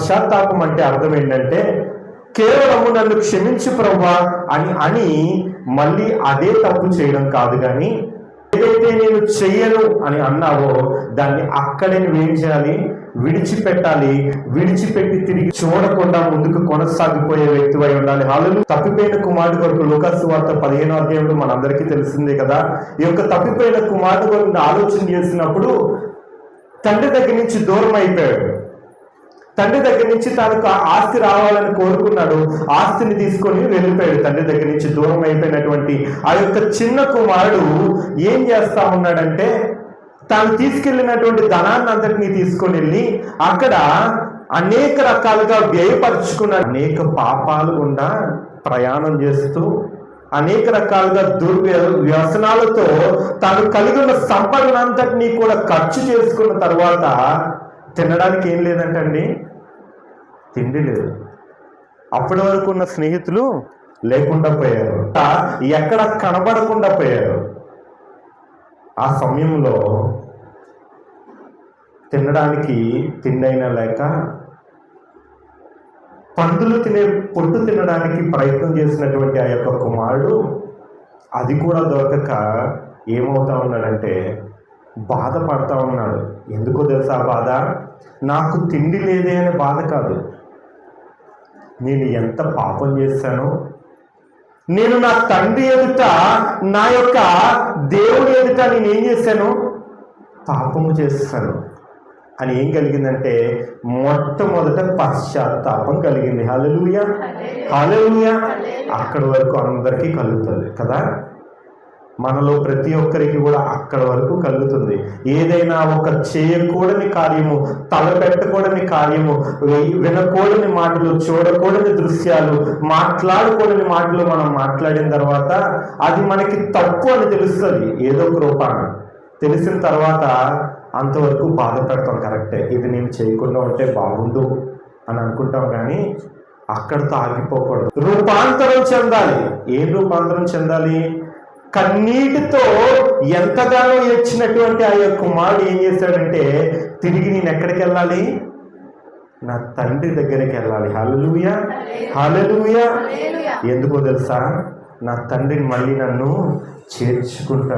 పశ్చాత్తాపం అంటే అర్థం ఏంటంటే కేవలము నన్ను క్షమించు ప్రభువా అని మళ్ళీ అదే తప్పు చేయడం కాదు, కానీ ఏదైతే నేను చెయ్యను అని అన్నావో దాన్ని అక్కడే నువ్వేం చేయాలి, విడిచిపెట్టాలి. విడిచిపెట్టి తిరిగి చూడకుండా ముందుకు కొనసాగిపోయే వ్యక్తివై ఉండాలి. హల్లెలూయా. తప్పిపోయిన కుమారుడు కొరకు లూకాసు సువార్త 15వ అధ్యాయంలో మనందరికీ తెలిసిందే కదా. ఈ యొక్క తప్పిపోయిన కుమారుడు గురించి ఆలోచన చేసినప్పుడు తండ్రి దగ్గర నుంచి దూరం అయిపోయాడు. తండ్రి దగ్గర నుంచి తనకు ఆస్తి రావాలని కోరుకున్నాడు. ఆస్తిని తీసుకొని వెళ్ళిపోయాడు. తండ్రి దగ్గర నుంచి దూరం అయిపోయినటువంటి ఆ యొక్క చిన్న కుమారుడు ఏం చేస్తా ఉన్నాడంటే తాను తీసుకెళ్ళినటువంటి ధనాన్ని అంతటినీ తీసుకొని వెళ్ళి అక్కడ అనేక రకాలుగా వ్యయపరుచుకున్నాడు. అనేక పాపాలు గుండా ప్రయాణం చేస్తూ అనేక రకాలుగా వ్యసనాలతో తాను కలిగి ఉన్న సంపదన అంతటినీ కూడా ఖర్చు చేసుకున్న తర్వాత తినడానికి ఏం లేదంటండి, తిండి లేదు. అప్పటి వరకు ఉన్న స్నేహితులు లేకుండా పోయారు, ఎక్కడ కనబడకుండా పోయారు. ఆ సమయంలో తినడానికి తిండైనా లేక పందులు తినే పొట్టు తినడానికి ప్రయత్నం చేసినటువంటి ఆ యొక్క కుమారుడు అది కూడా దొరకక ఏమవుతా ఉన్నాడంటే బాధపడతా ఉన్నాడు. ఎందుకో తెలుసా బాధ? నాకు తిండి లేదే అనే బాధ కాదు, నేను ఎంత పాపం చేశానో, నేను నా తండ్రి ఎదుట నా యొక్క దేవుడి ఎదుట నేనేం చేశాను, పాపము చేస్తాను అని ఏం కలిగిందంటే మొట్టమొదట పశ్చాత్తాపం కలిగింది. హల్లెలూయా, హల్లెలూయా. అక్కడి వరకు అందరికీ కలుగుతుంది కదా. మనలో ప్రతి ఒక్కరికి కూడా అక్కడ వరకు కలుగుతుంది. ఏదైనా ఒక చేయకూడని కార్యము, తలపెట్టకూడని కార్యము, వినకూడని మాటలు, చూడకూడని దృశ్యాలు, మాట్లాడకూడని మాటలు మనం మాట్లాడిన తర్వాత అది మనకి తప్పు అని తెలుస్తుంది. ఏదో ఒక రూపాన తెలిసిన తర్వాత అంతవరకు బాధపడతాం. కరెక్టే, ఇది నేను చేయకుండా ఉంటే బాగుండు అని అనుకుంటాం, కానీ అక్కడితో ఆగిపోకూడదు. రూపాంతరం చెందాలి. ఏం రూపాంతరం చెందాలి? కన్నీటితో ఎంతగానో ఏడ్చినటువంటి ఆ యొక్క కుమారుడు ఏం చేశాడంటే తిరిగి నేను ఎక్కడికి వెళ్ళాలి, నా తండ్రి దగ్గరికి వెళ్ళాలి. హల్లెలూయా, హల్లెలూయా. ఎందుకో తెలుసా? నా తండ్రిని మళ్ళీ నన్ను చేర్చుకుంటాడు.